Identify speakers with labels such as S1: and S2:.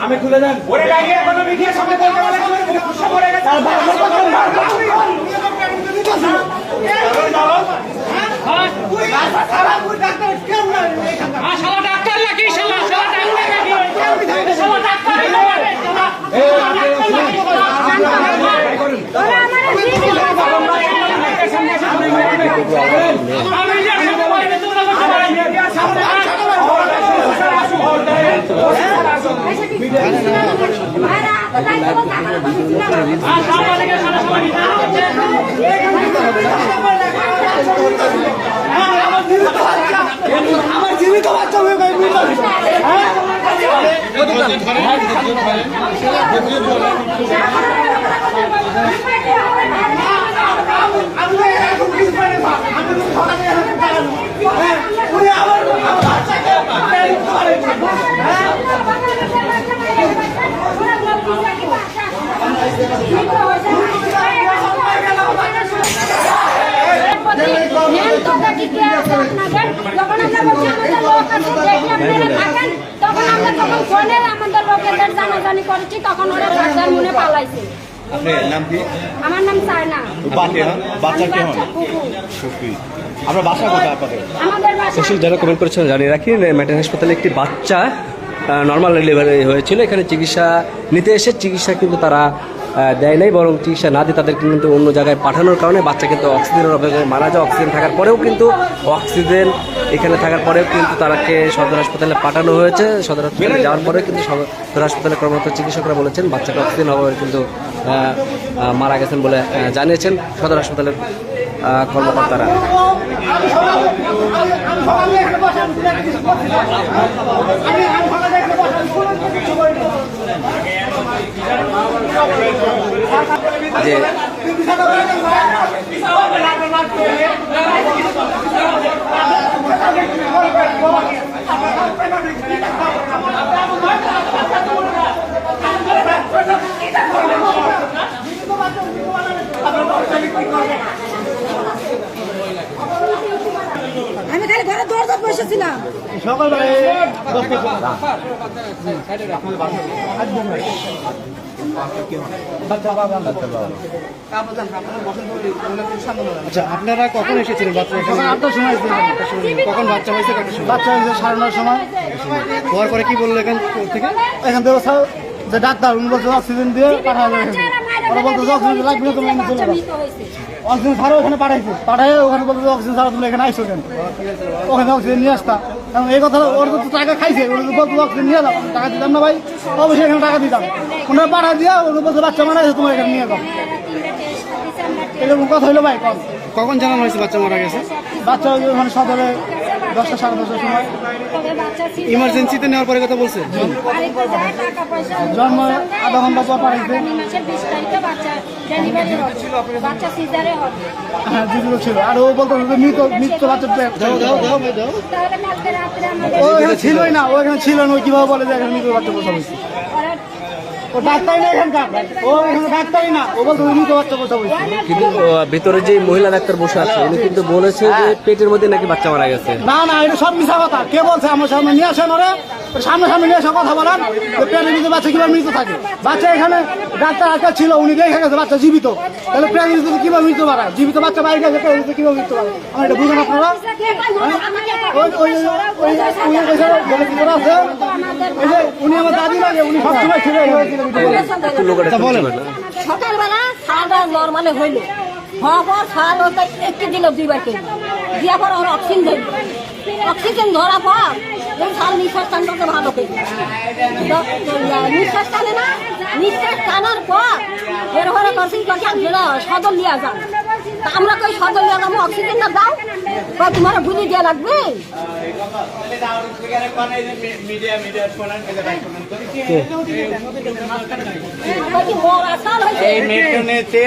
S1: আমি খুলে দেন ওরে ডাইরিয়া কোনো মিডিয়া সামনে বলতে বলে মুখ খুশা পড়ে গেছে শালা ডাক্তার নাকি শালা ডাক্তার নাকি শালা ডাক্তার আমার জীবিত বাচ্চা হয়ে গেল
S2: আমার নাম সায়না।
S3: বাচ্চা কে হন? আপনার বাসা কোথায় আপনাদের?
S2: দর্শক যারা কমেন্ট করেছেন জানিয়ে রাখি, মেটার্নিটি হাসপাতালে একটি বাচ্চা নর্মাল ডেলিভারি হয়েছিল। এখানে চিকিৎসা নিতে এসে চিকিৎসা কিন্তু তারা দেয় নাই, বরং চিকিৎসা না দিয়ে তাদেরকে কিন্তু অন্য জায়গায় পাঠানোর কারণে বাচ্চা কিন্তু অক্সিজেনের অভাবে মারা যায়। অক্সিজেন থাকার পরেও কিন্তু অক্সিজেন এখানে থাকার পরেও কিন্তু তারাকে সদর হাসপাতালে পাঠানো হয়েছে। সদর হাসপাতালে যাওয়ার পরে কিন্তু সদর হাসপাতালে কর্মরত চিকিৎসকরা বলেছেন বাচ্চাকে অক্সিজেন অভাবে কিন্তু মারা গেছেন বলে জানিয়েছেন সদর হাসপাতালের কর্মকর্তারা। যে
S4: আমি খালি ঘরে দরজা বসেছিলাম
S1: সকালবেলা
S3: আচ্ছা, আপনারা কখন এসেছিলেন? বাচ্চা
S1: 8টার সময়।
S3: কখন বাচ্চা হয়েছে?
S1: বাচ্চা হয়েছে 9:30 সময়।
S3: হওয়ার পরে কি বললো এখান থেকে?
S1: এখান থেকে যে ডাক্তার উনি বলছে অক্সিজেন দিয়ে পাঠাবে। ওরা বলতো অক্সিজেন লাগবে না, তুমি চলে যাও। অক্সিজেন ছাড়াও ওখানে পাঠাইছে, পাঠাই ওখানে বলতো অক্সিজেন ছাড়া তুমি এখানে আইসো কেন? ওখানে অক্সিজেন নিয়ে আসতা। কারণ এই কথা ওর তো টাকা খাইছে, ওরা বলতো অক্সিজেন নিয়ে যাও, টাকা দিতাম না ভাই, অবশ্যই এখানে টাকা দিতাম। ওনারা পাঠা দিয়া ওরা বলছে বাচ্চা মারা গেছে, তোমার এখানে নিয়ে যাও। এরকম কথা হইলো ভাই।
S3: কখন জানানো হয়েছে বাচ্চা মারা গেছে?
S1: বাচ্চা ওখানে সদরে 10টা 10:30 সময়।
S3: ইমার্জেন্সিতে নেওয়ার পরে কথা বলছে?
S1: জন্ম আধা ঘন্টা পর পাঠাইছে। হ্যাঁ জিরো ছিল। আর ও বলতো মৃত বাচ্চা ও এখানে ছিলই না, ও এখানে ছিল না। ও কিভাবে বলে যে এখানে মৃত বাচ্চা বসা হয়েছে? ও ডাক্তারই না এখানকার, ও এখানে ডাক্তারই না, ও বলতো মৃত বাচ্চা বসা হয়েছে।
S2: কিন্তু ভিতরে যে মহিলা ডাক্তার বসে আছে উনি কিন্তু বলেছে যে পেটের মধ্যে নাকি বাচ্চা মারা গেছে।
S1: না না, এটা সব মিশা কথা। কে বলছে? আমার সামনে নিয়ে আসেন, ওরা সামনে নিয়ে আসা কথা বলেন। পেটের ভিতরে বাচ্চা কিভাবে মৃত থাকে? বাচ্চা এখানে ডাক্তার একটা ছিল, উনি দেখে গেছে বাচ্চা জীবিত। তাহলে পেটের ভিতরে কিভাবে মৃত্যু পারে? জীবিত বাচ্চা বাইরে গেছে, পেটের ভিতরে কিভাবে মৃত্যু পারে? আমার এটা বুঝেন আপনারা? উনি আমার দাদি লাগে, উনি সবসময় ছিল।
S4: সকালবেলা খাওয়া নর্মালে হইলো, হওয়ার পর খাওয়া একটু দিল 2বার কেজি দেওয়ার পর ওর অক্সিজেন ধরার পর সাল নিঃশ্বাস টানতে ভালো করে নিঃশ্বাস টানে না, নিঃশ্বাস টানার পর এর ঘরে সদর লিয়া যান। আমরা কই সদর লিয়া যাবো, অক্সিজেনটা দাও, তোমার বুঝে দেওয়া লাগবে।
S3: এই মেট্রোনেতে